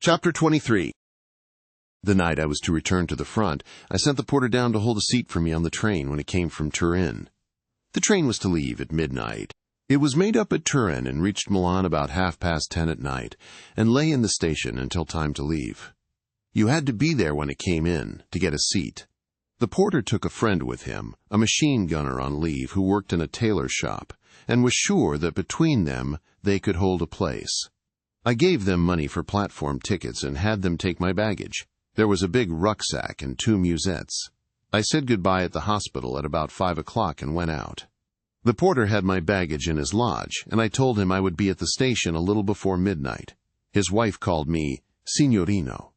Chapter 23. The night I was to return to the front, I sent the porter down to hold a seat for me on the train when it came from Turin. The train was to leave at midnight. It was made up at Turin and reached Milan about 10:30 at night, and lay in the station until time to leave. You had to be there when it came in, to get a seat. The porter took a friend with him, a machine gunner on leave who worked in a tailor shop, and was sure that between them they could hold a place. I gave them money for platform tickets and had them take my baggage. There was a big rucksack and 2 musettes. I said goodbye at the hospital at about 5 o'clock and went out. The porter had my baggage in his lodge, and I told him I would be at the station a little before midnight. His wife called me Signorino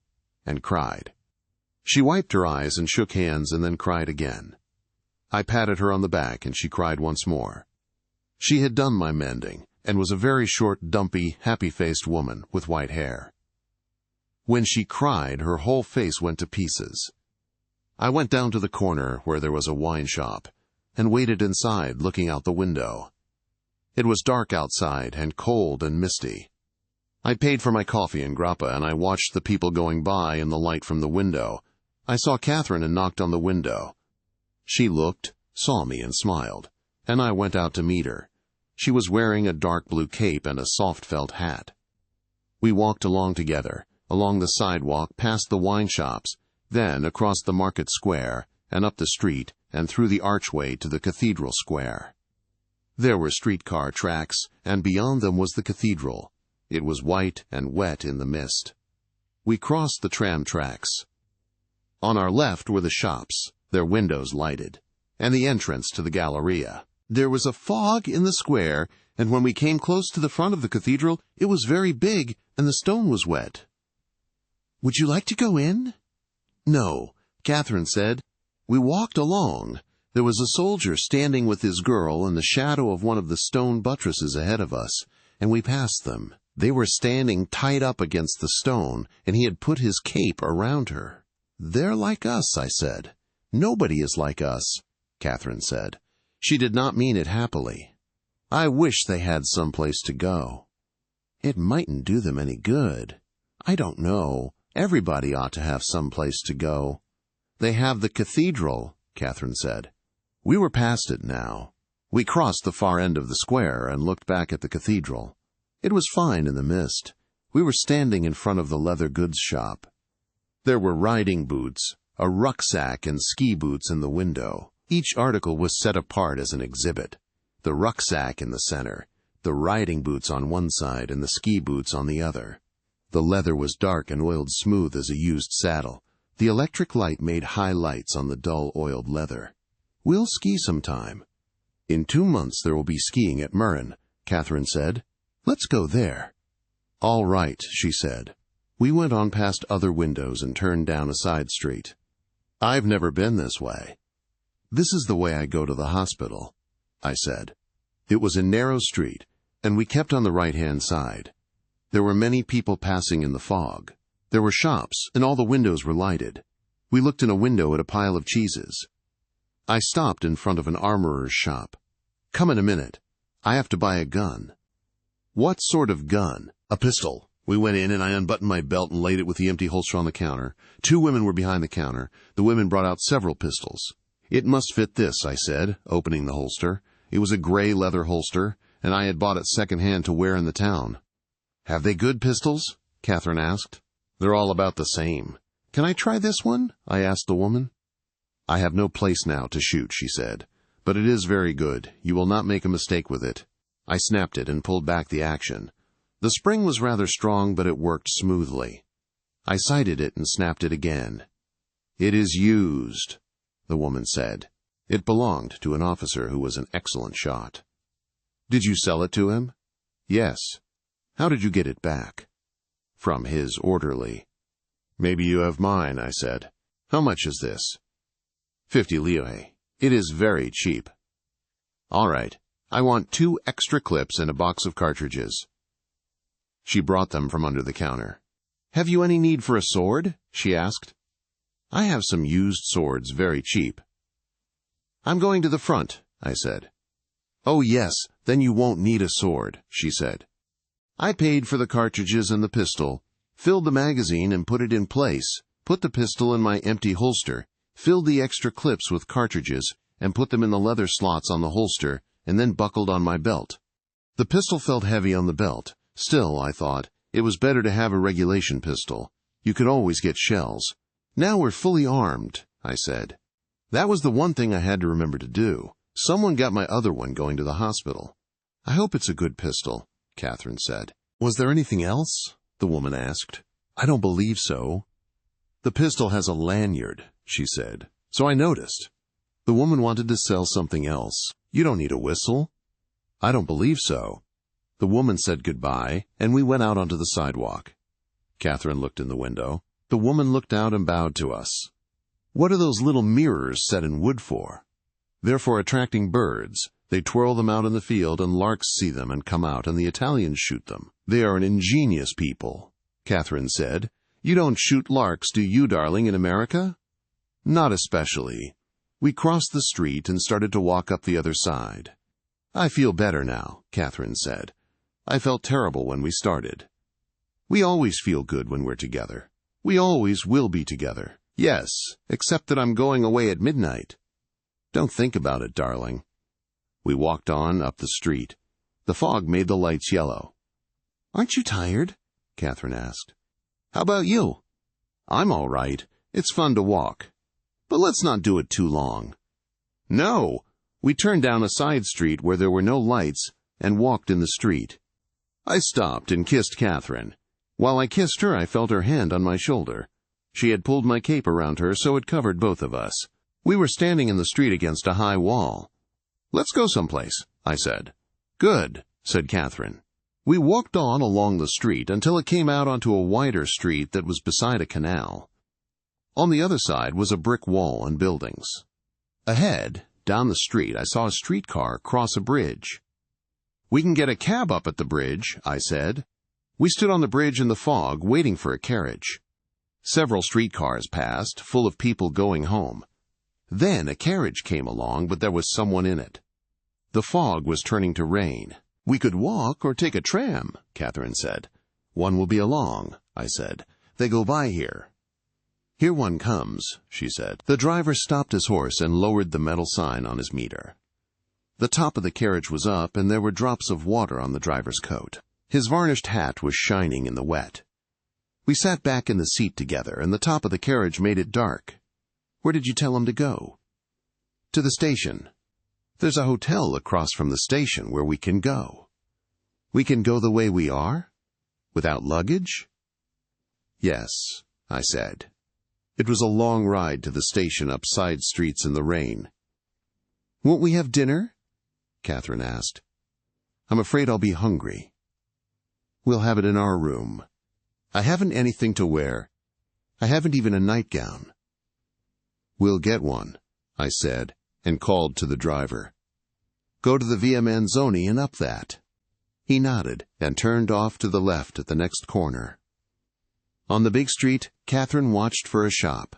and cried. She wiped her eyes and shook hands and then cried again. I patted her on the back and she cried once more. She had done my mending and was a very short, dumpy, happy-faced woman with white hair. When she cried, her whole face went to pieces. I went down to the corner where there was a wine shop and waited inside, looking out the window. It was dark outside and cold and misty. I paid for my coffee and grappa and I watched the people going by in the light from the window. I saw Catherine and knocked on the window. She looked, saw me and smiled, and I went out to meet her. She was wearing a dark blue cape and a soft felt hat. We walked along together, along the sidewalk past the wine shops, then across the market square, and up the street, and through the archway to the cathedral square. There were streetcar tracks, and beyond them was the cathedral. It was white and wet in the mist. We crossed the tram tracks. On our left were the shops, their windows lighted, and the entrance to the Galleria. There was a fog in the square, and when we came close to the front of the cathedral, it was very big, and the stone was wet. "Would you like to go in?" "No," Catherine said. We walked along. There was a soldier standing with his girl in the shadow of one of the stone buttresses ahead of us, and we passed them. They were standing tied up against the stone, and he had put his cape around her. "They're like us," I said. "Nobody is like us," Catherine said. She did not mean it happily. "I wish they had some place to go." "It mightn't do them any good." "I don't know. Everybody ought to have some place to go." "They have the cathedral," Catherine said. We were past it now. We crossed the far end of the square and looked back at the cathedral. It was fine in the mist. We were standing in front of the leather goods shop. There were riding boots, a rucksack, and ski boots in the window. Each article was set apart as an exhibit. The rucksack in the center, the riding boots on one side and the ski boots on the other. The leather was dark and oiled smooth as a used saddle. The electric light made high lights on the dull oiled leather. "We'll ski sometime." "In 2 months there will be skiing at Murren," Catherine said. "Let's go there." "All right," she said. We went on past other windows and turned down a side street. "I've never been this way." "This is the way I go to the hospital," I said. It was a narrow street, and we kept on the right-hand side. There were many people passing in the fog. There were shops, and all the windows were lighted. We looked in a window at a pile of cheeses. I stopped in front of an armorer's shop. "Come in a minute. I have to buy a gun." "What sort of gun?" "A pistol." We went in, and I unbuttoned my belt and laid it with the empty holster on the counter. 2 women were behind the counter. The women brought out several pistols. "It must fit this," I said, opening the holster. It was a gray leather holster, and I had bought it second-hand to wear in the town. "Have they good pistols?" Catherine asked. "They're all about the same." "Can I try this one?" I asked the woman. "I have no place now to shoot," she said. "But it is very good. You will not make a mistake with it." I snapped it and pulled back the action. The spring was rather strong, but it worked smoothly. I sighted it and snapped it again. "It is used," the woman said. It belonged to an officer who was an excellent shot. "Did you sell it to him?" "Yes." "How did you get it back?" "From his orderly." "Maybe you have mine," I said. "How much is this?" 50 lire. It is very cheap." "All right. I want 2 extra clips and a box of cartridges." She brought them from under the counter. "Have you any need for a sword?" she asked. "I have some used swords, very cheap." "I'm going to the front," I said. "Oh, yes, then you won't need a sword," she said. I paid for the cartridges and the pistol, filled the magazine and put it in place, put the pistol in my empty holster, filled the extra clips with cartridges, and put them in the leather slots on the holster, and then buckled on my belt. The pistol felt heavy on the belt. Still, I thought, it was better to have a regulation pistol. You could always get shells. Now we're fully armed, I said. That was the one thing I had to remember to do. Someone got my other one going to the hospital. I hope it's a good pistol, Catherine said. Was there anything else? The woman asked. I don't believe so. The pistol has a lanyard, she said. So I noticed. The woman wanted to sell something else. You don't need a whistle. I don't believe so. The woman said goodbye, and we went out onto the sidewalk. Catherine looked in the window. The woman looked out and bowed to us. What are those little mirrors set in wood for? They're for attracting birds. They twirl them out in the field, and larks see them and come out, and the Italians shoot them. They are an ingenious people, Catherine said. You don't shoot larks, do you, darling, in America? Not especially. We crossed the street and started to walk up the other side. I feel better now, Catherine said. I felt terrible when we started. We always feel good when we're together. We always will be together. Yes, except that I'm going away at midnight. Don't think about it, darling. We walked on up the street. The fog made the lights yellow. Aren't you tired? Catherine asked. How about you? I'm all right. It's fun to walk. But let's not do it too long. No! We turned down a side street where there were no lights and walked in the street. I stopped and kissed Catherine. While I kissed her, I felt her hand on my shoulder. She had pulled my cape around her so it covered both of us. We were standing in the street against a high wall. Let's go someplace, I said. Good, said Catherine. We walked on along the street until it came out onto a wider street that was beside a canal. On the other side was a brick wall and buildings. Ahead, down the street, I saw a streetcar cross a bridge. We can get a cab up at the bridge, I said. We stood on the bridge in the fog, waiting for a carriage. Several streetcars passed, full of people going home. Then a carriage came along, but there was someone in it. The fog was turning to rain. We could walk or take a tram, Catherine said. One will be along, I said. They go by here. Here one comes, she said. The driver stopped his horse and lowered the metal sign on his meter. The top of the carriage was up, and there were drops of water on the driver's coat. His varnished hat was shining in the wet. We sat back in the seat together, and the top of the carriage made it dark. Where did you tell him to go? To the station. There's a hotel across from the station where we can go. We can go the way we are? Without luggage? Yes, I said. It was a long ride to the station up side streets in the rain. Won't we have dinner? Catherine asked. I'm afraid I'll be hungry. We'll have it in our room. I haven't anything to wear. I haven't even a nightgown. We'll get one, I said, and called to the driver. Go to the Via Manzoni and up that. He nodded and turned off to the left at the next corner. On the big street, Catherine watched for a shop.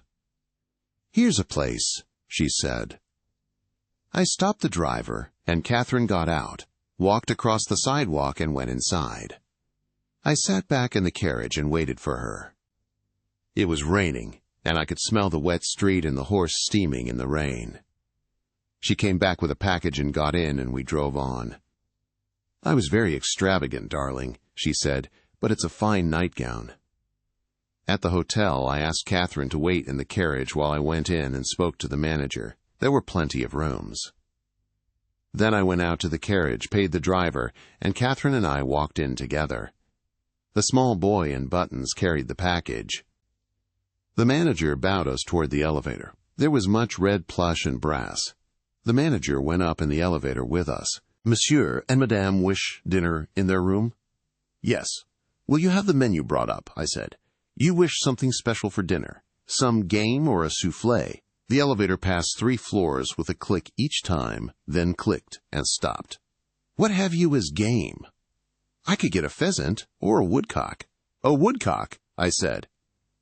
Here's a place, she said. I stopped the driver, and Catherine got out, walked across the sidewalk, and went inside. I sat back in the carriage and waited for her. It was raining, and I could smell the wet street and the horse steaming in the rain. She came back with a package and got in, and we drove on. I was very extravagant, darling, she said, but it's a fine nightgown. At the hotel, I asked Catherine to wait in the carriage while I went in and spoke to the manager. There were plenty of rooms. Then I went out to the carriage, paid the driver, and Catherine and I walked in together. The small boy in buttons carried the package. The manager bowed us toward the elevator. There was much red plush and brass. The manager went up in the elevator with us. Monsieur and Madame wish dinner in their room? Yes. Will you have the menu brought up? I said. You wish something special for dinner? Some game or a souffle? The elevator passed 3 floors with a click each time, then clicked and stopped. What have you as game? I could get a pheasant or a woodcock. A woodcock, I said.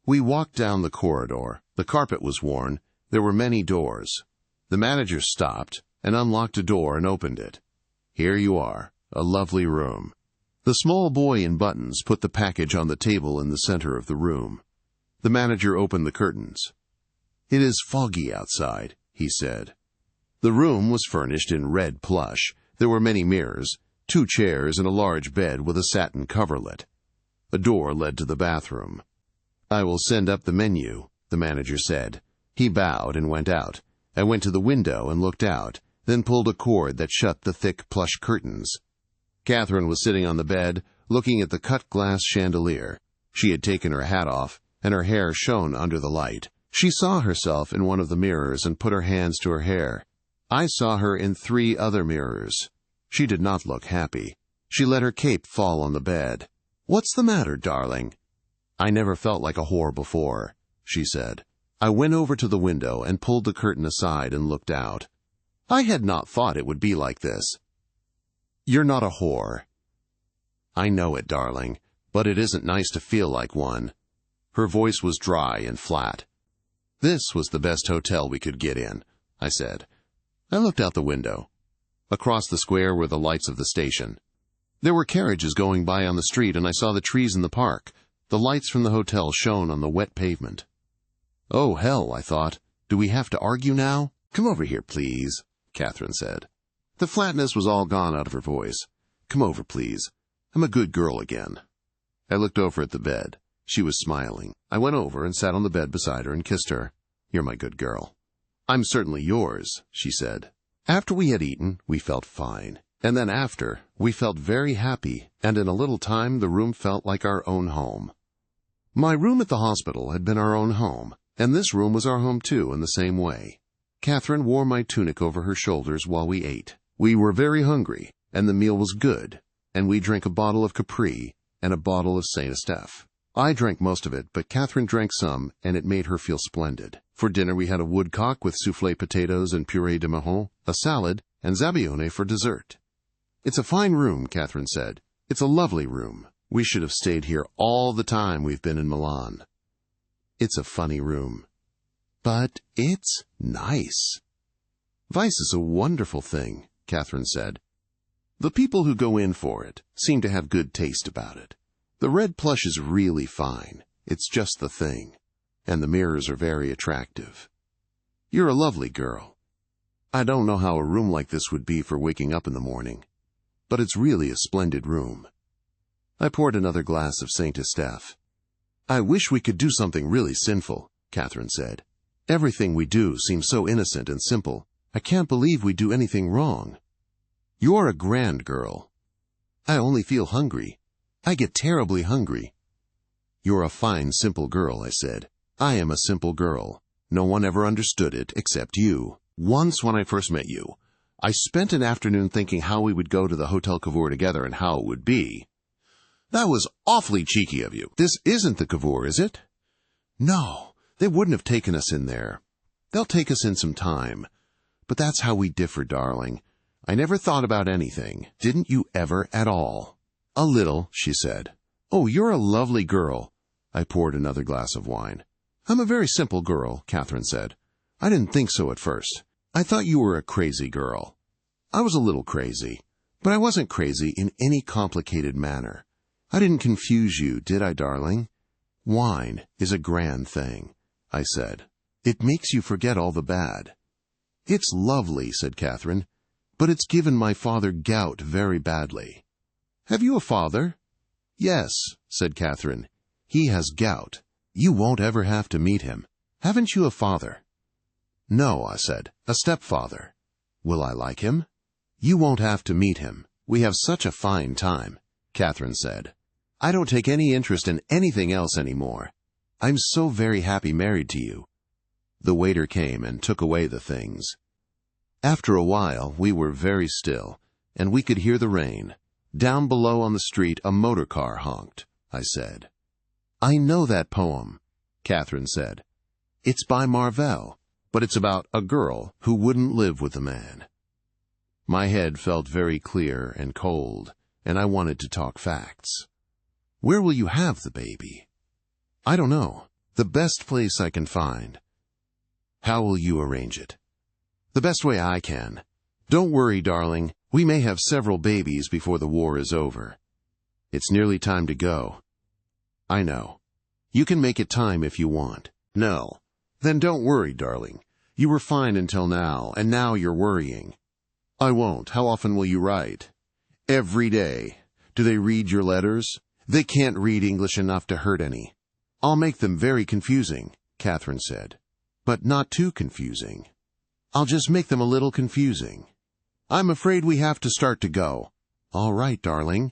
We walked down the corridor. The carpet was worn. There were many doors. The manager stopped and unlocked a door and opened it. Here you are, a lovely room. The small boy in buttons put the package on the table in the center of the room. The manager opened the curtains. "It is foggy outside," he said. The room was furnished in red plush. There were many mirrors, 2 chairs, and a large bed with a satin coverlet. A door led to the bathroom. "I will send up the menu," the manager said. He bowed and went out. I went to the window and looked out, then pulled a cord that shut the thick plush curtains. Catherine was sitting on the bed, looking at the cut-glass chandelier. She had taken her hat off, and her hair shone under the light. She saw herself in one of the mirrors and put her hands to her hair. I saw her in 3 other mirrors. She did not look happy. She let her cape fall on the bed. "What's the matter, darling?" "I never felt like a whore before," she said. I went over to the window and pulled the curtain aside and looked out. "I had not thought it would be like this." "You're not a whore." "I know it, darling, but it isn't nice to feel like one." Her voice was dry and flat. "This was the best hotel we could get in," I said. I looked out the window. Across the square were the lights of the station. There were carriages going by on the street, and I saw the trees in the park. The lights from the hotel shone on the wet pavement. "Oh, hell," I thought. "Do we have to argue now?" "Come over here, please," Catherine said. The flatness was all gone out of her voice. "Come over, please. I'm a good girl again." I looked over at the bed. She was smiling. I went over and sat on the bed beside her and kissed her. "You're my good girl." "I'm certainly yours," she said. After we had eaten, we felt fine. And then after, we felt very happy, and in a little time the room felt like our own home. My room at the hospital had been our own home, and this room was our home too in the same way. Catherine wore my tunic over her shoulders while we ate. We were very hungry, and the meal was good, and we drank a bottle of Capri and a bottle of Saint Estèphe. I drank most of it, but Catherine drank some, and it made her feel splendid. For dinner we had a woodcock with soufflé potatoes and purée de marron, a salad, and zabaione for dessert. "It's a fine room," Catherine said. "It's a lovely room. We should have stayed here all the time we've been in Milan." "It's a funny room." "But it's nice." "Vice is a wonderful thing," Catherine said. "The people who go in for it seem to have good taste about it. The red plush is really fine. It's just the thing. And the mirrors are very attractive. You're a lovely girl. I don't know how a room like this would be for waking up in the morning, but it's really a splendid room." I poured another glass of Saint Estèphe. "I wish we could do something really sinful," Catherine said. "Everything we do seems so innocent and simple. I can't believe we do anything wrong." "You're a grand girl." "I only feel hungry. I get terribly hungry." "You're a fine, simple girl," I said. "I am a simple girl. No one ever understood it except you. Once when I first met you, I spent an afternoon thinking how we would go to the Hotel Cavour together and how it would be." "That was awfully cheeky of you." "This isn't the Cavour, is it?" "No, they wouldn't have taken us in there. They'll take us in some time. But that's how we differ, darling. I never thought about anything. Didn't you ever at all?" "A little," she said. "Oh, you're a lovely girl." I poured another glass of wine. "I'm a very simple girl," Catherine said. "I didn't think so at first. I thought you were a crazy girl." "I was a little crazy, but I wasn't crazy in any complicated manner. I didn't confuse you, did I, darling?" "Wine is a grand thing," I said. "It makes you forget all the bad." "It's lovely," said Catherine, "but it's given my father gout very badly." "Have you a father?" "Yes," said Catherine. "He has gout. You won't ever have to meet him. Haven't you a father?" "No," I said, "a stepfather." "Will I like him?" "You won't have to meet him. We have such a fine time," Catherine said. "I don't take any interest in anything else anymore. I'm so very happy married to you." The waiter came and took away the things. After a while, we were very still, and we could hear the rain. Down below on the street, a motor car honked. I said, "I know that poem," Catherine said. "It's by Marvell, but it's about a girl who wouldn't live with a man." My head felt very clear and cold, and I wanted to talk facts. "Where will you have the baby?" "I don't know. The best place I can find." "How will you arrange it?" "The best way I can. Don't worry, darling. We may have several babies before the war is over." It's nearly time to go. I know. You can make it time if you want. No. Then don't worry, darling. You were fine until now, and now you're worrying. I won't. How often will you write? Every day. Do they read your letters? They can't read English enough to hurt any. I'll make them very confusing, Catherine said. But not too confusing. I'll just make them a little confusing. I'm afraid we have to start to go. All right, darling.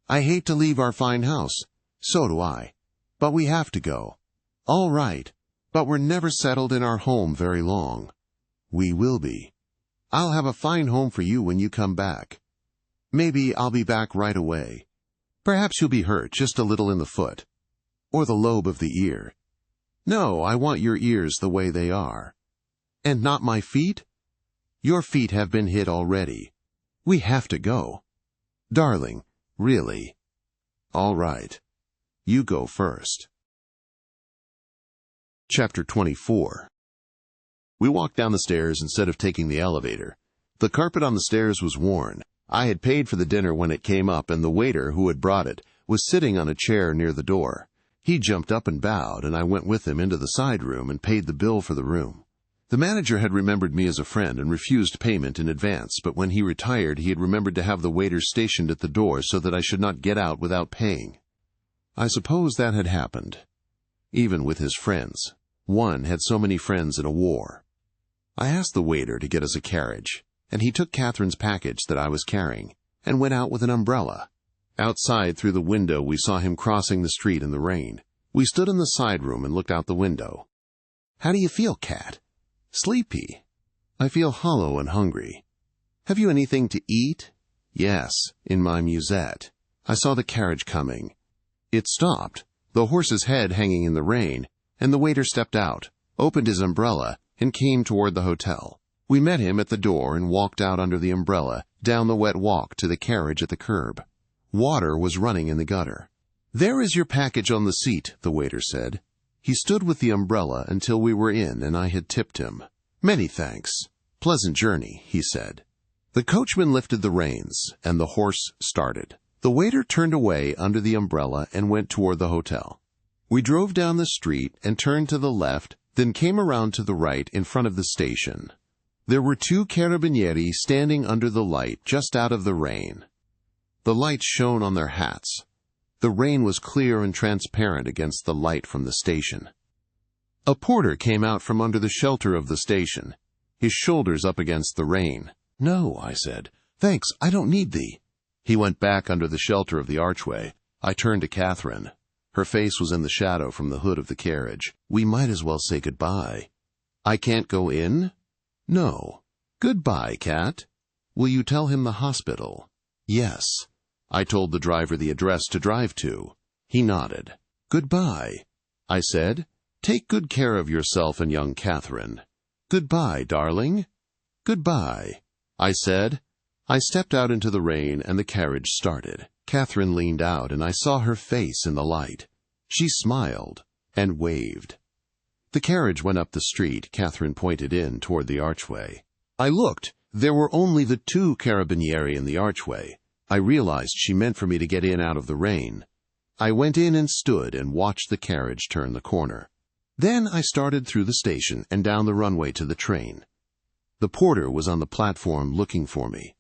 I hate to leave our fine house. So do I. But we have to go. All right. But we're never settled in our home very long. We will be. I'll have a fine home for you when you come back. Maybe I'll be back right away. Perhaps you'll be hurt just a little in the foot. Or the lobe of the ear. No, I want your ears the way they are. And not my feet? Your feet have been hit already. We have to go. Darling, really. All right. You go first. Chapter 24. We walked down the stairs instead of taking the elevator. The carpet on the stairs was worn. I had paid for the dinner when it came up, and the waiter who had brought it was sitting on a chair near the door. He jumped up and bowed, and I went with him into the side room and paid the bill for the room. The manager had remembered me as a friend and refused payment in advance, but when he retired he had remembered to have the waiter stationed at the door so that I should not get out without paying. I suppose that had happened. Even with his friends. One had so many friends in a war. I asked the waiter to get us a carriage, and he took Catherine's package that I was carrying, and went out with an umbrella. Outside through the window we saw him crossing the street in the rain. We stood in the side room and looked out the window. How do you feel, Cat? Sleepy. I feel hollow and hungry. Have you anything to eat? Yes, in my musette. I saw the carriage coming. It stopped, the horse's head hanging in the rain, and the waiter stepped out, opened his umbrella, and came toward the hotel. We met him at the door and walked out under the umbrella, down the wet walk to the carriage at the curb. Water was running in the gutter. There is your package on the seat, the waiter said. He stood with the umbrella until we were in and I had tipped him. Many thanks. Pleasant journey, he said. The coachman lifted the reins, and the horse started. The waiter turned away under the umbrella and went toward the hotel. We drove down the street and turned to the left, then came around to the right in front of the station. There were 2 carabinieri standing under the light just out of the rain. The light shone on their hats. The rain was clear and transparent against the light from the station. A porter came out from under the shelter of the station, his shoulders up against the rain. No, I said. Thanks, I don't need thee. He went back under the shelter of the archway. I turned to Catherine. Her face was in the shadow from the hood of the carriage. We might as well say goodbye. I can't go in? No. Goodbye, Cat. Will you tell him the hospital? Yes. I told the driver the address to drive to. He nodded. Goodbye, I said. Take good care of yourself and young Catherine. Goodbye, darling. Goodbye, I said. I stepped out into the rain and the carriage started. Catherine leaned out and I saw her face in the light. She smiled and waved. The carriage went up the street. Catherine pointed in toward the archway. I looked. There were only the 2 carabinieri in the archway. I realized she meant for me to get in out of the rain. I went in and stood and watched the carriage turn the corner. Then I started through the station and down the runway to the train. The porter was on the platform looking for me.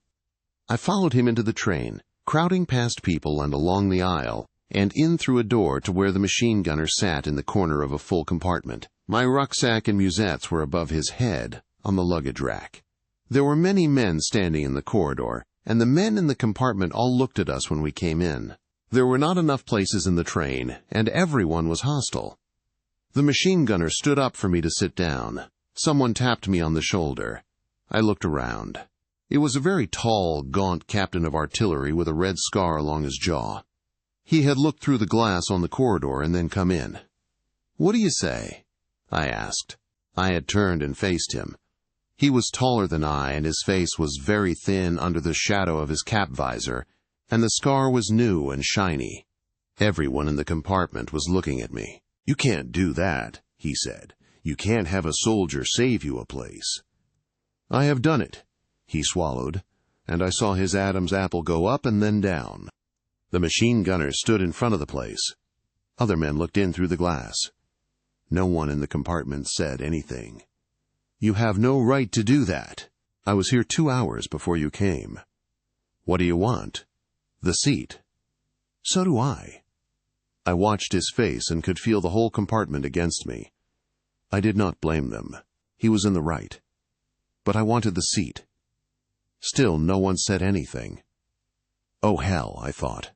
I followed him into the train, crowding past people and along the aisle, and in through a door to where the machine gunner sat in the corner of a full compartment. My rucksack and musettes were above his head, on the luggage rack. There were many men standing in the corridor, and the men in the compartment all looked at us when we came in. There were not enough places in the train, and everyone was hostile. The machine gunner stood up for me to sit down. Someone tapped me on the shoulder. I looked around. It was a very tall, gaunt captain of artillery with a red scar along his jaw. He had looked through the glass on the corridor and then come in. "What do you say?" I asked. I had turned and faced him. He was taller than I, and his face was very thin under the shadow of his cap visor, and the scar was new and shiny. Everyone in the compartment was looking at me. "You can't do that," he said. "You can't have a soldier save you a place." "I have done it." He swallowed, and I saw his Adam's apple go up and then down. The machine gunner stood in front of the place. Other men looked in through the glass. No one in the compartment said anything. "You have no right to do that. I was here 2 hours before you came." "What do you want?" "The seat." "So do I." I watched his face and could feel the whole compartment against me. I did not blame them. He was in the right. But I wanted the seat. Still, no one said anything. Oh, hell, I thought.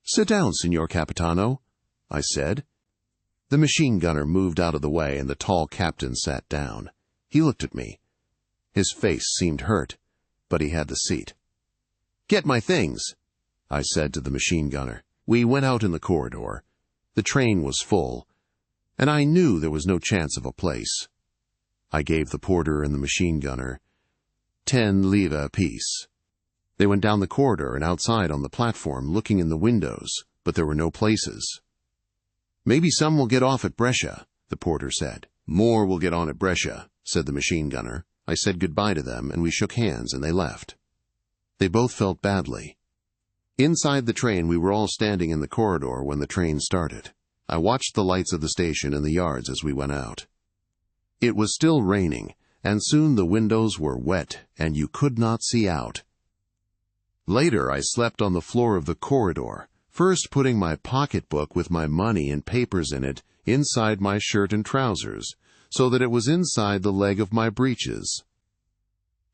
"Sit down, Signor Capitano," I said. The machine gunner moved out of the way and the tall captain sat down. He looked at me. His face seemed hurt, but he had the seat. "Get my things," I said to the machine gunner. We went out in the corridor. The train was full, and I knew there was no chance of a place. I gave the porter and the machine gunner 10 lire apiece. They went down the corridor and outside on the platform looking in the windows, but there were no places. "Maybe some will get off at Brescia," the porter said. "More will get on at Brescia," said the machine gunner. I said goodbye to them and we shook hands and they left. They both felt badly. Inside the train we were all standing in the corridor when the train started. I watched the lights of the station and the yards as we went out. It was still raining, and soon the windows were wet and you could not see out. Later I slept on the floor of the corridor, first putting my pocketbook with my money and papers in it inside my shirt and trousers, so that it was inside the leg of my breeches.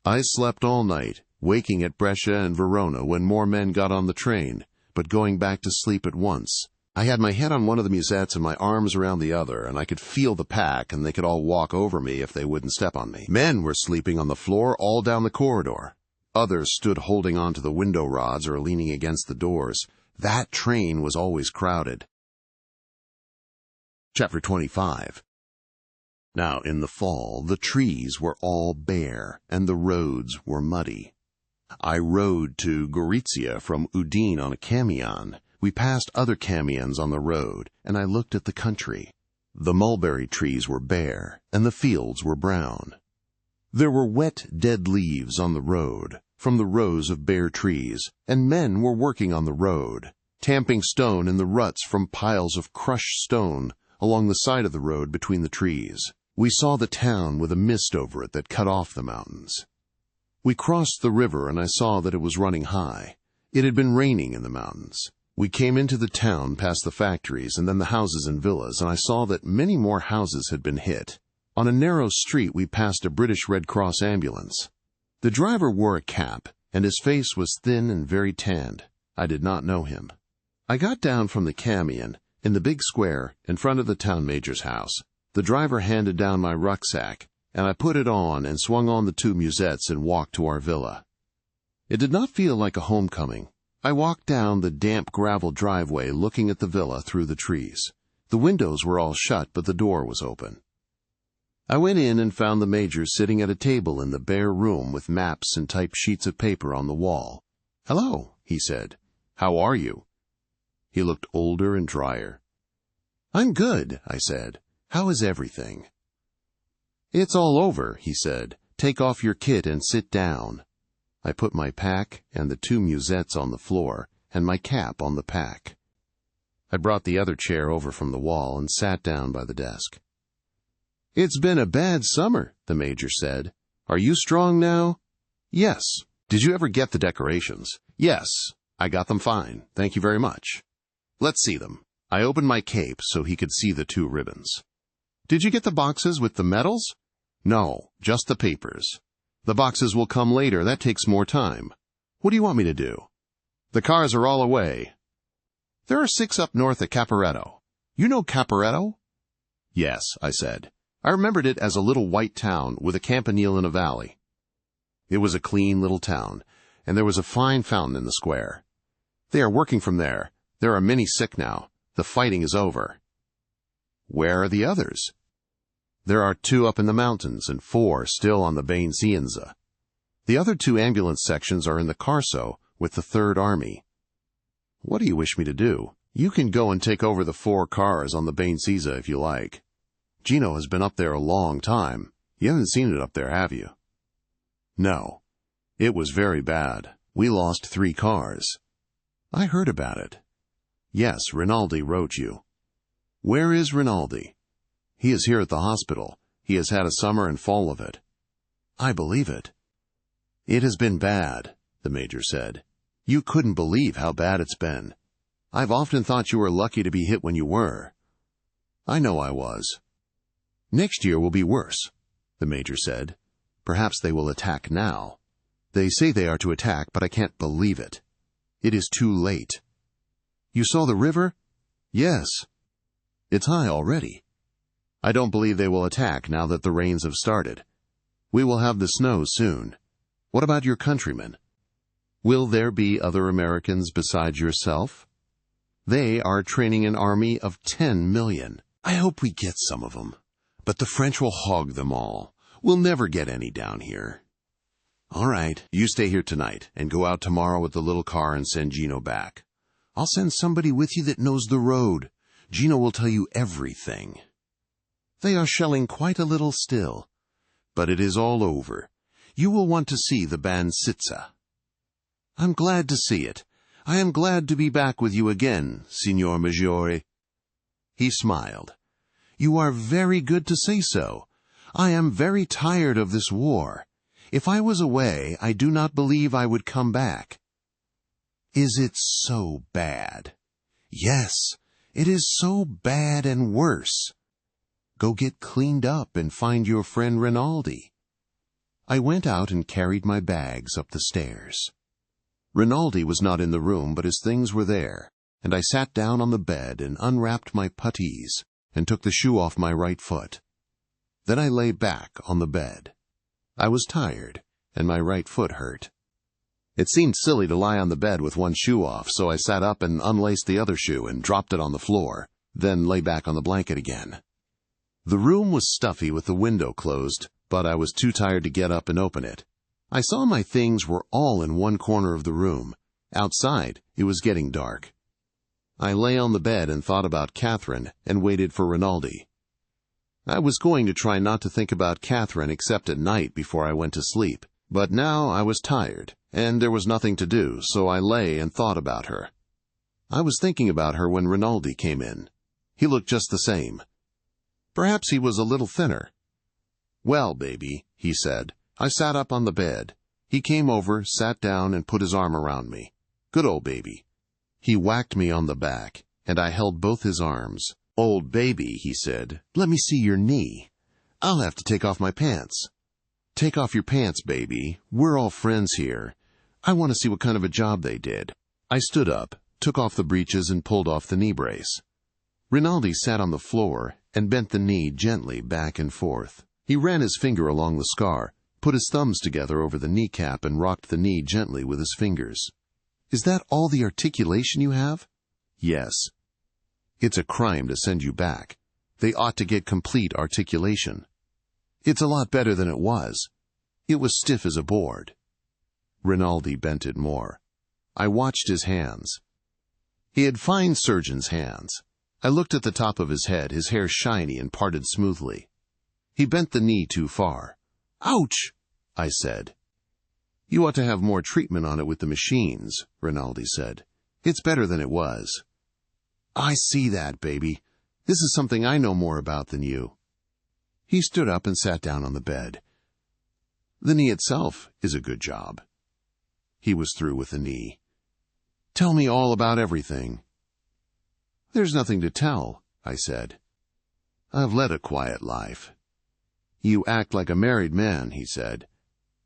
I slept all night, waking at Brescia and Verona when more men got on the train, but going back to sleep at once. I had my head on one of the musettes and my arms around the other, and I could feel the pack, and they could all walk over me if they wouldn't step on me. Men were sleeping on the floor all down the corridor. Others stood holding on to the window rods or leaning against the doors. That train was always crowded. Chapter 25. Now in the fall, the trees were all bare, and the roads were muddy. I rode to Gorizia from Udine on a camion. We passed other camions on the road, and I looked at the country. The mulberry trees were bare, and the fields were brown. There were wet, dead leaves on the road, from the rows of bare trees, and men were working on the road, tamping stone in the ruts from piles of crushed stone along the side of the road between the trees. We saw the town with a mist over it that cut off the mountains. We crossed the river, and I saw that it was running high. It had been raining in the mountains. We came into the town past the factories and then the houses and villas, and I saw that many more houses had been hit. On a narrow street we passed a British Red Cross ambulance. The driver wore a cap, and his face was thin and very tanned. I did not know him. I got down from the camion in the big square in front of the town major's house. The driver handed down my rucksack, and I put it on and swung on the 2 musettes and walked to our villa. It did not feel like a homecoming. I walked down the damp gravel driveway looking at the villa through the trees. The windows were all shut, but the door was open. I went in and found the major sitting at a table in the bare room with maps and typed sheets of paper on the wall. "Hello," he said. "How are you?" He looked older and drier. "I'm good," I said. "How is everything?" "It's all over," he said. "Take off your kit and sit down." I put my pack and the 2 musettes on the floor, and my cap on the pack. I brought the other chair over from the wall and sat down by the desk. "It's been a bad summer," the major said. "Are you strong now?" "Yes." "Did you ever get the decorations?" "Yes. I got them fine. Thank you very much." "Let's see them." I opened my cape so he could see the 2 ribbons. "Did you get the boxes with the medals?" "No, just the papers." "The boxes will come later. That takes more time." "What do you want me to do?" "The cars are all away." "There are 6 up north at Caporetto. You know Caporetto?" "Yes," I said. I remembered it as a little white town with a campanile in a valley. It was a clean little town, and there was a fine fountain in the square. "They are working from there. There are many sick now. The fighting is over." "Where are the others?" "There are 2 up in the mountains and 4 still on the Bainsienza. The other 2 ambulance sections are in the Carso with the 3rd Army." "What do you wish me to do?" "You can go and take over the 4 cars on the Bainsienza if you like. Gino has been up there a long time. You haven't seen it up there, have you?" "No. It was very bad. We lost 3 cars." I heard about it. Yes, Rinaldi wrote you. Where is Rinaldi? He is here at the hospital. He has had a summer and fall of it. I believe it. It has been bad, the Major said. You couldn't believe how bad it's been. I've often thought you were lucky to be hit when you were. I know I was. Next year will be worse, the Major said. Perhaps they will attack now. They say they are to attack, but I can't believe it. It is too late. You saw the river? Yes. It's high already. I don't believe they will attack now that the rains have started. We will have the snow soon. What about your countrymen? Will there be other Americans besides yourself? They are training an army of 10 million. I hope we get some of them. But the French will hog them all. We'll never get any down here. All right, you stay here tonight and go out tomorrow with the little car and send Gino back. I'll send somebody with you that knows the road. Gino will tell you everything. They are shelling quite a little still. But it is all over. You will want to see the Banzitza. I'm glad to see it. I am glad to be back with you again, Signor Maggiore. He smiled. You are very good to say so. I am very tired of this war. If I was away, I do not believe I would come back. Is it so bad? Yes, it is so bad and worse. Go get cleaned up and find your friend Rinaldi. I went out and carried my bags up the stairs. Rinaldi was not in the room, but his things were there, and I sat down on the bed and unwrapped my puttees and took the shoe off my right foot. Then I lay back on the bed. I was tired, and my right foot hurt. It seemed silly to lie on the bed with one shoe off, so I sat up and unlaced the other shoe and dropped it on the floor, then lay back on the blanket again. The room was stuffy with the window closed, but I was too tired to get up and open it. I saw my things were all in one corner of the room. Outside, it was getting dark. I lay on the bed and thought about Catherine and waited for Rinaldi. I was going to try not to think about Catherine except at night before I went to sleep, but now I was tired, and there was nothing to do, so I lay and thought about her. I was thinking about her when Rinaldi came in. He looked just the same. Perhaps he was a little thinner. Well, baby, he said. I sat up on the bed. He came over, sat down, and put his arm around me. Good old baby. He whacked me on the back, and I held both his arms. Old baby, he said, let me see your knee. I'll have to take off my pants. Take off your pants, baby. We're all friends here. I want to see what kind of a job they did. I stood up, took off the breeches, and pulled off the knee brace. Rinaldi sat on the floor and bent the knee gently back and forth. He ran his finger along the scar, put his thumbs together over the kneecap, and rocked the knee gently with his fingers. Is that all the articulation you have? Yes. It's a crime to send you back. They ought to get complete articulation. It's a lot better than it was. It was stiff as a board. Rinaldi bent it more. I watched his hands. He had fine surgeon's hands. I looked at the top of his head, his hair shiny and parted smoothly. He bent the knee too far. Ouch! I said. You ought to have more treatment on it with the machines, Rinaldi said. It's better than it was. I see that, baby. This is something I know more about than you. He stood up and sat down on the bed. The knee itself is a good job. He was through with the knee. Tell me all about everything. There's nothing to tell, I said. I've led a quiet life. You act like a married man, he said.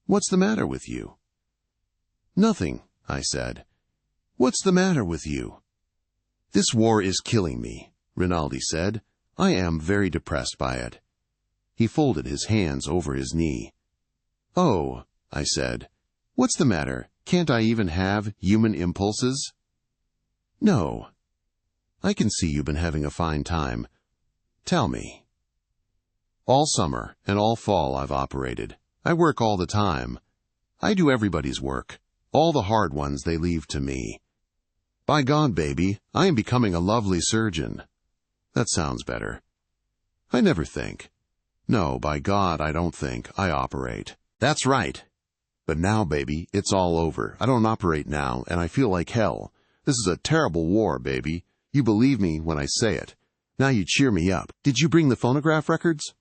What's the matter with you? Nothing, I said. What's the matter with you? This war is killing me, Rinaldi said. I am very depressed by it. He folded his hands over his knee. Oh, I said. What's the matter? Can't I even have human impulses? No. I can see you've been having a fine time. Tell me. All summer and all fall I've operated. I work all the time. I do everybody's work. All the hard ones they leave to me. By God, baby, I am becoming a lovely surgeon. That sounds better. I never think. No, by God, I don't think. I operate. That's right. But now, baby, it's all over. I don't operate now, and I feel like hell. This is a terrible war, baby. You believe me when I say it. Now you cheer me up. Did you bring the phonograph records?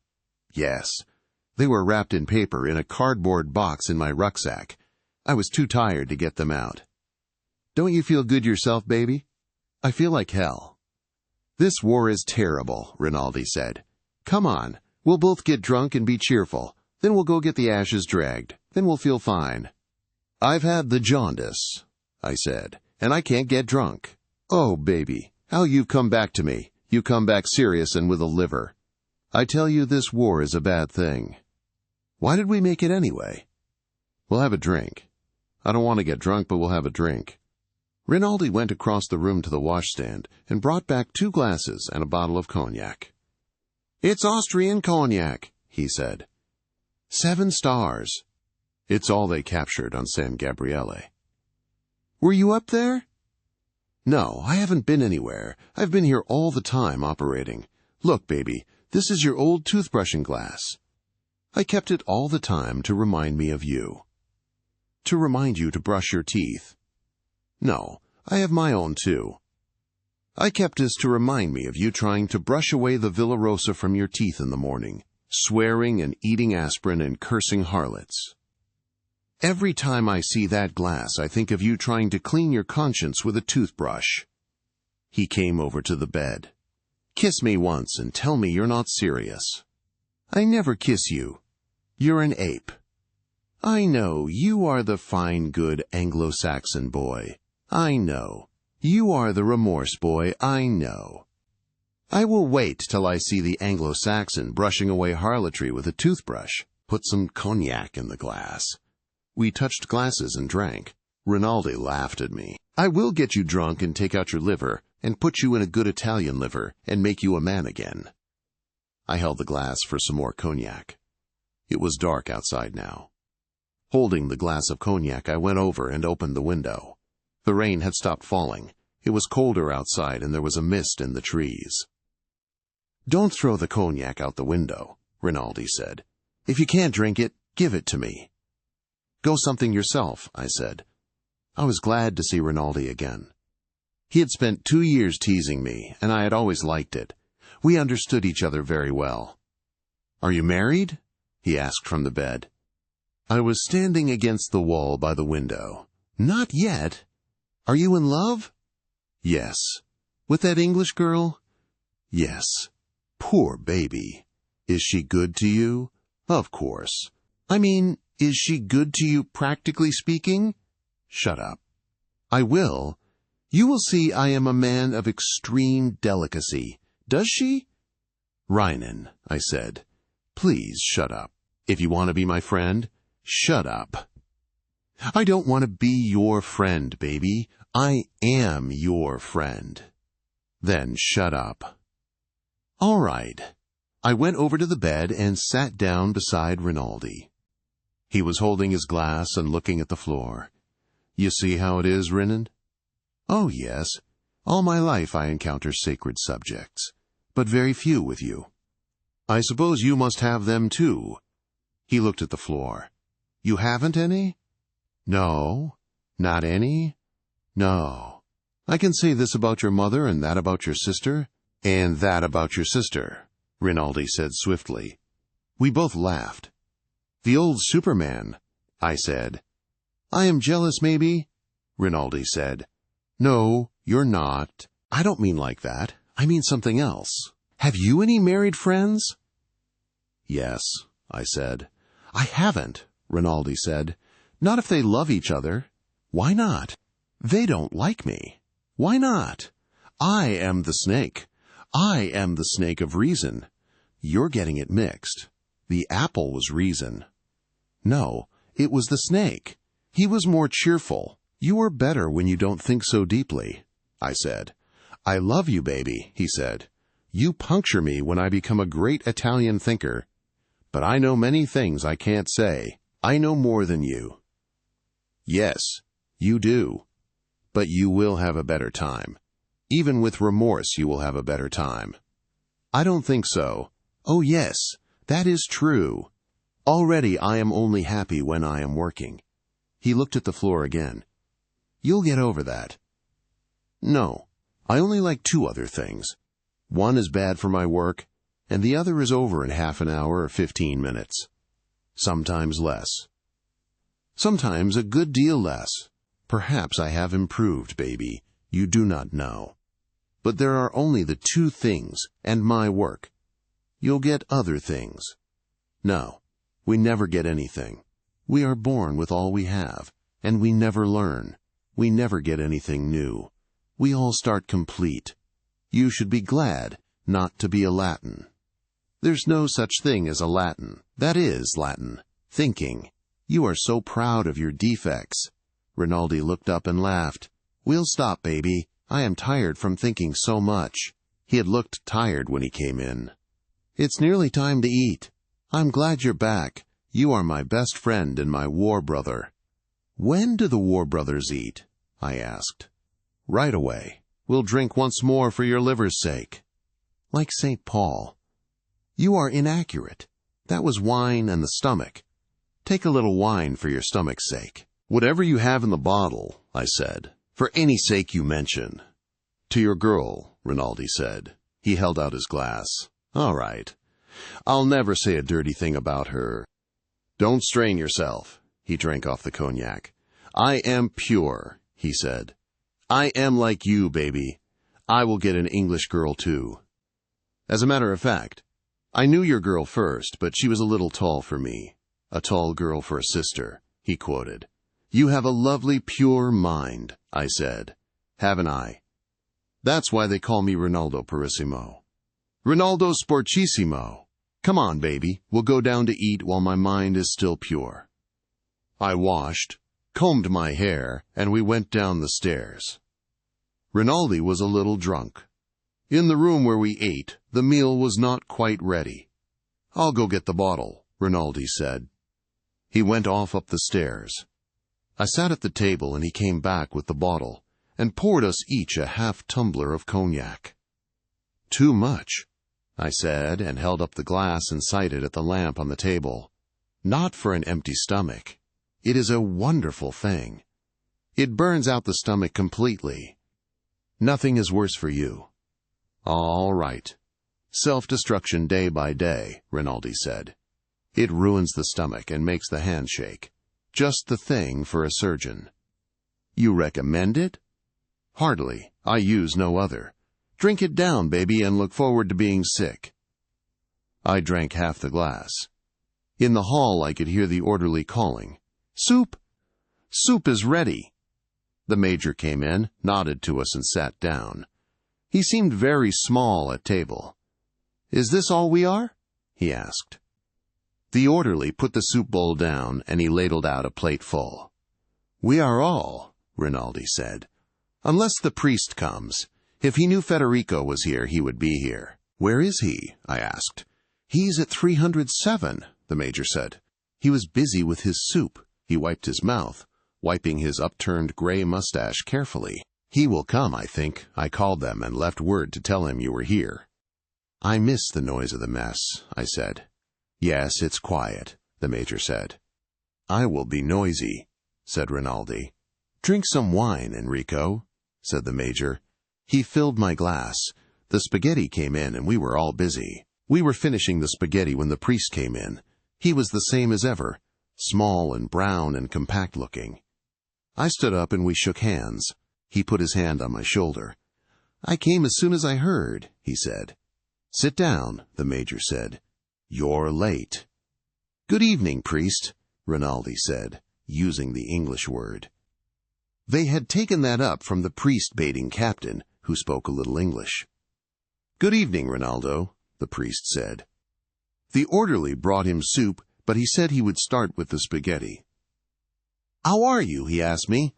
Yes. They were wrapped in paper in a cardboard box in my rucksack. I was too tired to get them out. Don't you feel good yourself, baby? I feel like hell. This war is terrible, Rinaldi said. Come on, we'll both get drunk and be cheerful. Then we'll go get the ashes dragged. Then we'll feel fine. I've had the jaundice, I said, and I can't get drunk. Oh, baby, how you've come back to me. You come back serious and with a liver. I tell you, this war is a bad thing. Why did we make it anyway? We'll have a drink. I don't want to get drunk, but we'll have a drink. Rinaldi went across the room to the washstand and brought back 2 glasses and a bottle of cognac. It's Austrian cognac, he said. 7 stars. It's all they captured on San Gabriele. Were you up there? No, I haven't been anywhere. I've been here all the time operating. Look, baby, this is your old toothbrushing glass. I kept it all the time to remind me of you. To remind you to brush your teeth. No, I have my own too. I kept this to remind me of you trying to brush away the Villa Rosa from your teeth in the morning, swearing and eating aspirin and cursing harlots. Every time I see that glass, I think of you trying to clean your conscience with a toothbrush. He came over to the bed. Kiss me once and tell me you're not serious. I never kiss you. You're an ape. I know, you are the fine, good Anglo-Saxon boy. I know. You are the remorse boy, I know. I will wait till I see the Anglo-Saxon brushing away harlotry with a toothbrush. Put some cognac in the glass. We touched glasses and drank. Rinaldi laughed at me. I will get you drunk and take out your liver, and put you in a good Italian liver, and make you a man again. I held the glass for some more cognac. It was dark outside now. Holding the glass of cognac, I went over and opened the window. The rain had stopped falling. It was colder outside, and there was a mist in the trees. Don't throw the cognac out the window, Rinaldi said. If you can't drink it, give it to me. Go something yourself, I said. I was glad to see Rinaldi again. He had spent 2 years teasing me, and I had always liked it. We understood each other very well. Are you married? He asked from the bed. I was standing against the wall by the window. Not yet. Are you in love? Yes. With that English girl? Yes. Poor baby. Is she good to you? Of course. I mean, is she good to you practically speaking? Shut up. I will. You will see I am a man of extreme delicacy. Does she? Reinen, I said. Please shut up. If you want to be my friend, shut up. I don't want to be your friend, baby. I am your friend. Then shut up. All right. I went over to the bed and sat down beside Rinaldi. He was holding his glass and looking at the floor. You see how it is, Rinnen? Oh, yes. All my life I encounter sacred subjects, but very few with you. I suppose you must have them too. He looked at the floor. You haven't any? No. Not any? No. I can say this about your mother and that about your sister, and that about your sister, Rinaldi said swiftly. We both laughed. The old Superman, I said. I am jealous, maybe, Rinaldi said. No, you're not. I don't mean like that. I mean something else. Have you any married friends? Yes, I said. I haven't, Rinaldi said. Not if they love each other. Why not? They don't like me. Why not? I am the snake. I am the snake of reason. You're getting it mixed. The apple was reason. No, it was the snake. He was more cheerful. You are better when you don't think so deeply, I said. I love you, baby, he said. You puncture me when I become a great Italian thinker. But I know many things I can't say. I know more than you. Yes, you do. But you will have a better time. Even with remorse, you will have a better time. I don't think so. Oh, yes, that is true. Already I am only happy when I am working. He looked at the floor again. You'll get over that. No, I only like 2 other things. One is bad for my work, and the other is over in half an hour or 15 minutes. Sometimes less. Sometimes a good deal less. Perhaps I have improved, baby. You do not know. But there are only the 2 things and my work. You'll get other things. No, we never get anything. We are born with all we have, and we never learn. We never get anything new. We all start complete. You should be glad not to be a Latin. There's no such thing as a Latin. That is Latin. Thinking. You are so proud of your defects. Rinaldi looked up and laughed. We'll stop, baby. I am tired from thinking so much. He had looked tired when he came in. It's nearly time to eat. I'm glad you're back. You are my best friend and my war brother. When do the war brothers eat? I asked. Right away. We'll drink once more for your liver's sake. Like St. Paul. You are inaccurate. That was wine and the stomach. Take a little wine for your stomach's sake. Whatever you have in the bottle, I said, for any sake you mention. To your girl, Rinaldi said. He held out his glass. All right. I'll never say a dirty thing about her. Don't strain yourself. He drank off the cognac. I am pure, he said. I am like you, baby. I will get an English girl, too. As a matter of fact, I knew your girl first, but she was a little tall for me. A tall girl for a sister, he quoted. You have a lovely, pure mind, I said. Haven't I? That's why they call me Rinaldo Purissimo. Rinaldo Sporchissimo. Come on, baby. We'll go down to eat while my mind is still pure. I washed, combed my hair, and we went down the stairs. Rinaldi was a little drunk. In the room where we ate, the meal was not quite ready. I'll go get the bottle, Rinaldi said. He went off up the stairs. I sat at the table and he came back with the bottle and poured us each a half-tumbler of cognac. Too much, I said, and held up the glass and sighted at the lamp on the table. Not for an empty stomach. It is a wonderful thing. It burns out the stomach completely. Nothing is worse for you. All right. Self-destruction day by day, Rinaldi said. It ruins the stomach and makes the hand shake. Just the thing for a surgeon. You recommend it? Hardly. I use no other. Drink it down, baby, and look forward to being sick. I drank half the glass. In the hall I could hear the orderly calling, Soup! Soup is ready. The major came in, nodded to us, and sat down. He seemed very small at table. Is this all we are? He asked. The orderly put the soup bowl down, and he ladled out a plate full. We are all, Rinaldi said. Unless the priest comes. If he knew Federico was here, he would be here. Where is he? I asked. He's at 307, the major said. He was busy with his soup. He wiped his mouth, wiping his upturned gray mustache carefully. He will come, I think. I called them and left word to tell him you were here. I miss the noise of the mess, I said. Yes, it's quiet, the major said. I will be noisy, said Rinaldi. Drink some wine, Enrico, said the major. He filled my glass. The spaghetti came in and we were all busy. We were finishing the spaghetti when the priest came in. He was the same as ever, small and brown and compact-looking. I stood up and we shook hands. He put his hand on my shoulder. I came as soon as I heard, he said. Sit down, the major said. You're late. Good evening, priest, Rinaldi said, using the English word. They had taken that up from the priest-baiting captain, who spoke a little English. Good evening, Rinaldo, the priest said. The orderly brought him soup, but he said he would start with the spaghetti. How are you? He asked me.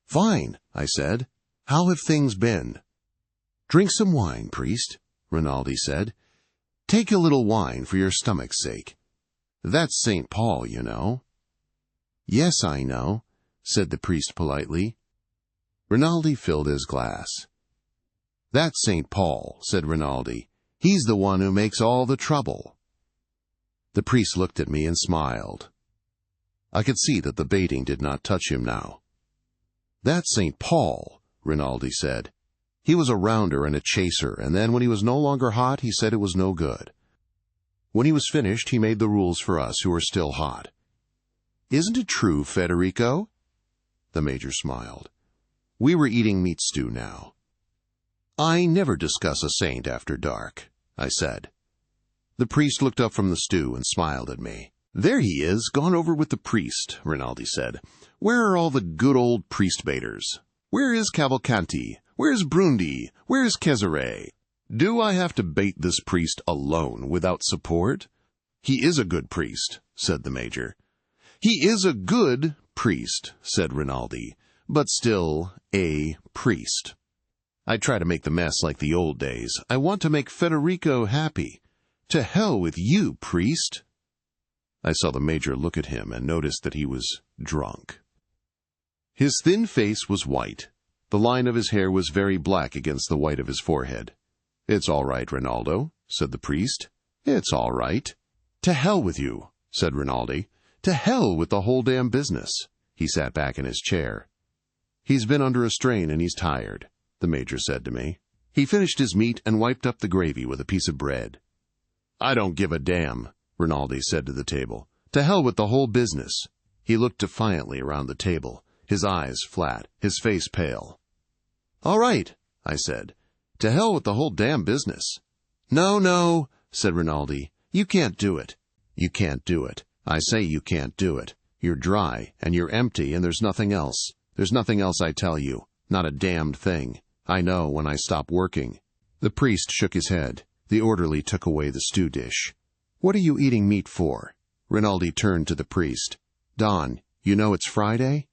Fine, I said. How have things been? Drink some wine, priest, Rinaldi said. Take a little wine for your stomach's sake. That's St. Paul, you know. Yes, I know, said the priest politely. Rinaldi filled his glass. That's St. Paul, said Rinaldi. He's the one who makes all the trouble. The priest looked at me and smiled. I could see that the baiting did not touch him now. That's St. Paul, Rinaldi said. He was a rounder and a chaser, and then when he was no longer hot, he said it was no good. When he was finished, he made the rules for us who are still hot. "Isn't it true, Federico?" The Major smiled. We were eating meat stew now. "I never discuss a saint after dark," I said. The priest looked up from the stew and smiled at me. "There he is, gone over with the priest," Rinaldi said. "Where are all the good old priest-baiters? Where is Cavalcanti? Where is Brundi? Where is Cesare? Do I have to bait this priest alone, without support?" "He is a good priest," said the Major. "He is a good priest," said Rinaldi, "but still a priest. I try to make the mess like the old days. I want to make Federico happy. To hell with you, priest." I saw the Major look at him and noticed that he was drunk. His thin face was white. The line of his hair was very black against the white of his forehead. "It's all right, Rinaldo," said the priest. "It's all right." "To hell with you," said Rinaldi. "To hell with the whole damn business." He sat back in his chair. "He's been under a strain and he's tired," the Major said to me. He finished his meat and wiped up the gravy with a piece of bread. "I don't give a damn," Rinaldi said to the table. "To hell with the whole business." He looked defiantly around the table, his eyes flat, his face pale. "All right," I said. "To hell with the whole damn business." "No, no," said Rinaldi. "You can't do it." "You can't do it. I say you can't do it. You're dry, and you're empty, and there's nothing else. There's nothing else, I tell you. Not a damned thing. I know when I stop working." The priest shook his head. The orderly took away the stew dish. "What are you eating meat for?" Rinaldi turned to the priest. "Don, you know it's Friday?"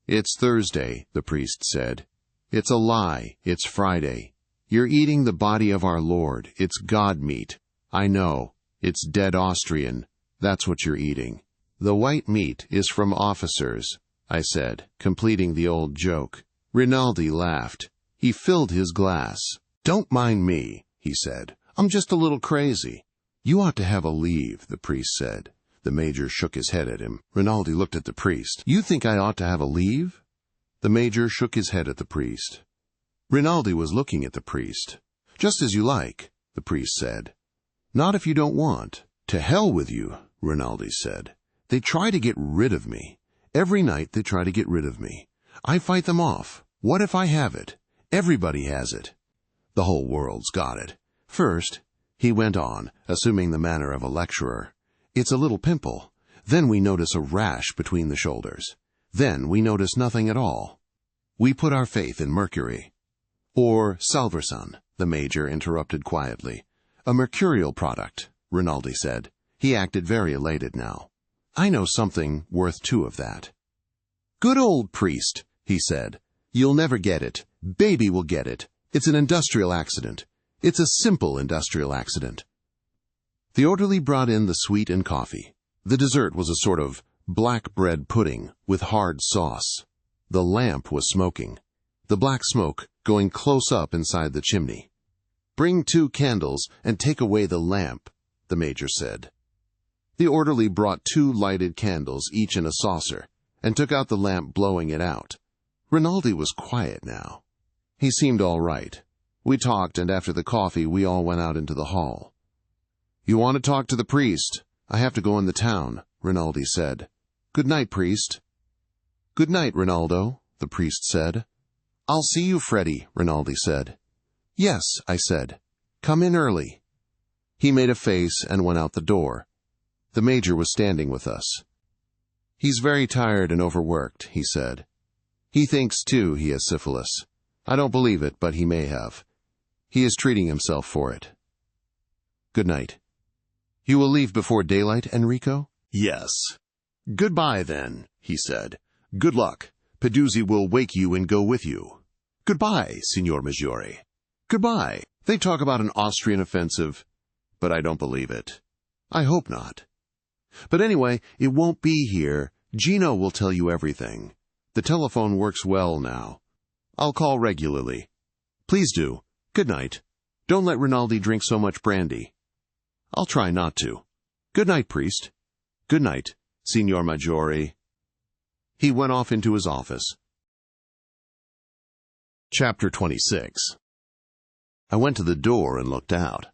"It's Thursday," the priest said. "It's a lie. It's Friday. You're eating the body of our Lord. It's God meat. I know. It's dead Austrian. That's what you're eating." "The white meat is from officers," I said, completing the old joke. Rinaldi laughed. He filled his glass. "Don't mind me," he said. "I'm just a little crazy." "You ought to have a leave," the priest said. The Major shook his head at him. Rinaldi looked at the priest. "You think I ought to have a leave?" The Major shook his head at the priest. Rinaldi was looking at the priest. "Just as you like," the priest said. "Not if you don't want." "To hell with you," Rinaldi said. "They try to get rid of me. Every night they try to get rid of me. I fight them off. What if I have it? Everybody has it. The whole world's got it. First," he went on, assuming the manner of a lecturer, "it's a little pimple. Then we notice a rash between the shoulders. Then we notice nothing at all. We put our faith in mercury." "Or salvarsan," the Major interrupted quietly. "A mercurial product," Rinaldi said. He acted very elated now. "I know something worth two of that." "Good old priest," he said. "You'll never get it. Baby will get it. It's an industrial accident. It's a simple industrial accident." The orderly brought in the sweet and coffee. The dessert was a sort of black bread pudding with hard sauce. The lamp was smoking, the black smoke going close up inside the chimney. "Bring 2 candles and take away the lamp," the Major said. The orderly brought 2 lighted candles, each in a saucer, and took out the lamp, blowing it out. Rinaldi was quiet now. He seemed all right. We talked, and after the coffee we all went out into the hall. "You want to talk to the priest? I have to go in the town," Rinaldi said. "Good night, priest." "Good night, Rinaldo," the priest said. "I'll see you, Freddie," Rinaldi said. "Yes," I said. "Come in early." He made a face and went out the door. The Major was standing with us. "He's very tired and overworked," he said. "He thinks, too, he has syphilis. I don't believe it, but he may have. He is treating himself for it. Good night." "You will leave before daylight, Enrico?" "Yes." "Goodbye, then," he said. "Good luck. Peduzzi will wake you and go with you. Goodbye, Signor Maggiore. Goodbye. They talk about an Austrian offensive, but I don't believe it. I hope not. But anyway, it won't be here. Gino will tell you everything. The telephone works well now. I'll call regularly. Please do. Good night. Don't let Rinaldi drink so much brandy." "I'll try not to. Good night, priest." "Good night, Signor Maggiore." He went off into his office. Chapter 26. I went to the door and looked out.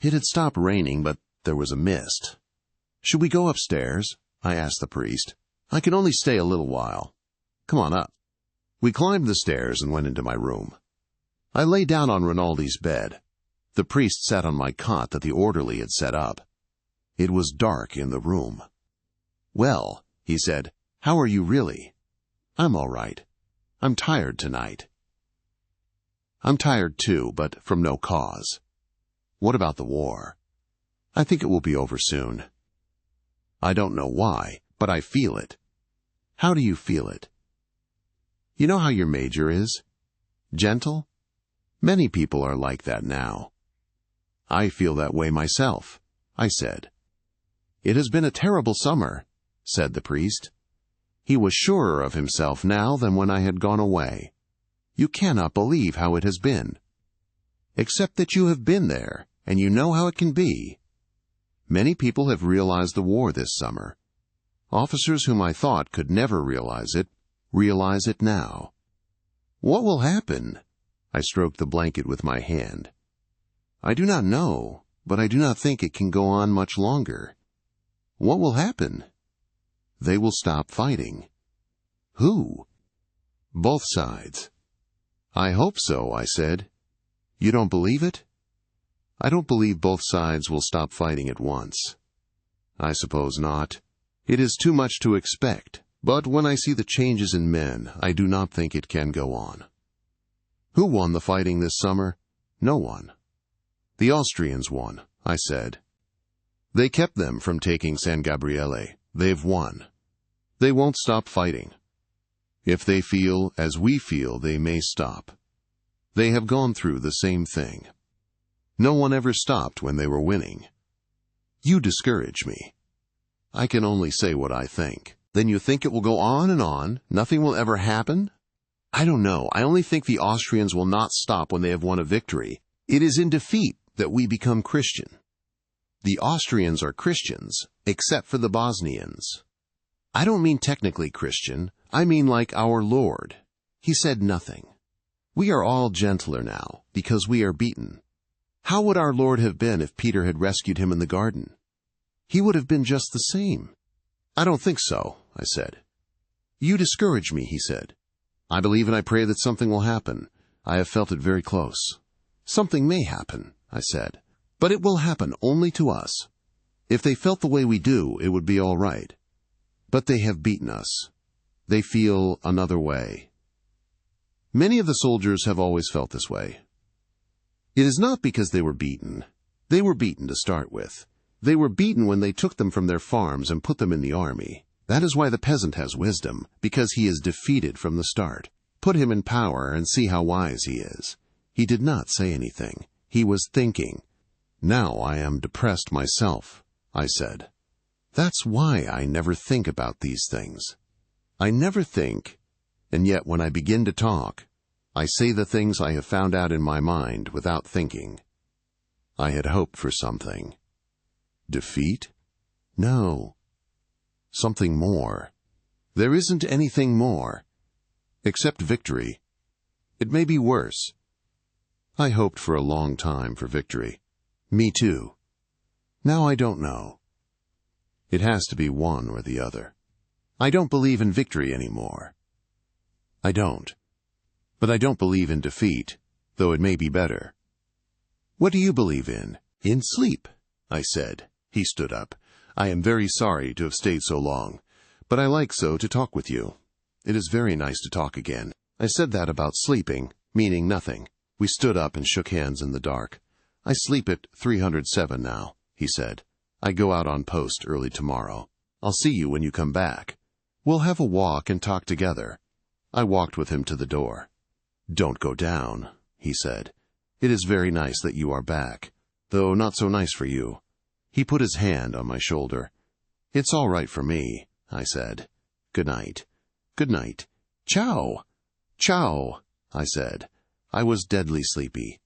It had stopped raining, but there was a mist. "Should we go upstairs?" I asked the priest. "I can only stay a little while." "Come on up." We climbed the stairs and went into my room. I lay down on Rinaldi's bed. The priest sat on my cot that the orderly had set up. It was dark in the room. "Well," he said, "how are you really?" "I'm all right. I'm tired tonight." "I'm tired too, but from no cause." "What about the war?" "I think it will be over soon." "I don't know why, but I feel it." "How do you feel it?" "You know how your major is? Gentle? Many people are like that now." "I feel that way myself," I said. "It has been a terrible summer," said the priest. He was surer of himself now than when I had gone away. "You cannot believe how it has been." "Except that you have been there, and you know how it can be. Many people have realized the war this summer. Officers whom I thought could never realize it now." "What will happen?" I stroked the blanket with my hand. "I do not know, but I do not think it can go on much longer." "What will happen?" "They will stop fighting." "Who?" "Both sides." "I hope so," I said. "You don't believe it?" "I don't believe both sides will stop fighting at once." "I suppose not. It is too much to expect, but when I see the changes in men, I do not think it can go on." "Who won the fighting this summer?" "No one." "The Austrians won," I said. "They kept them from taking San Gabriele. They've won. They won't stop fighting. If they feel as we feel, they may stop. They have gone through the same thing. No one ever stopped when they were winning." "You discourage me." "I can only say what I think." "Then you think it will go on and on? Nothing will ever happen?" "I don't know. I only think the Austrians will not stop when they have won a victory. It is in defeat that we become Christian." "The Austrians are Christians, except for the Bosnians." "I don't mean technically Christian. I mean like our Lord." He said nothing. "We are all gentler now, because we are beaten. How would our Lord have been if Peter had rescued him in the garden? He would have been just the same." "I don't think so," I said. "You discourage me," he said. "I believe and I pray that something will happen. I have felt it very close." "Something may happen," I said, "but it will happen only to us. If they felt the way we do, it would be all right. But they have beaten us. They feel another way." Many of the soldiers have always felt this way. It is not because they were beaten. They were beaten to start with. They were beaten when they took them from their farms and put them in the army. That is why the peasant has wisdom, because he is defeated from the start. Put him in power and see how wise he is. He did not say anything. He was thinking. "Now I am depressed myself," I said. "That's why I never think about these things. I never think, and yet when I begin to talk, I say the things I have found out in my mind without thinking. I had hoped for something. Defeat? No. Something more. There isn't anything more. Except victory. It may be worse. I hoped for a long time for victory. Me too. Now I don't know. It has to be one or the other. I don't believe in victory anymore. I don't. But I don't believe in defeat, though it may be better." "What do you believe in?" "In sleep," I said. He stood up. "I am very sorry to have stayed so long, but I like so to talk with you. It is very nice to talk again." I said that about sleeping, meaning nothing. We stood up and shook hands in the dark. "I sleep at 307 now," he said. "I go out on post early tomorrow. I'll see you when you come back. We'll have a walk and talk together." I walked with him to the door. "Don't go down," he said. "It is very nice that you are back, though not so nice for you." He put his hand on my shoulder. "It's all right for me," I said. "Good night." "Good night." "Ciao." "Ciao," I said. I was deadly sleepy.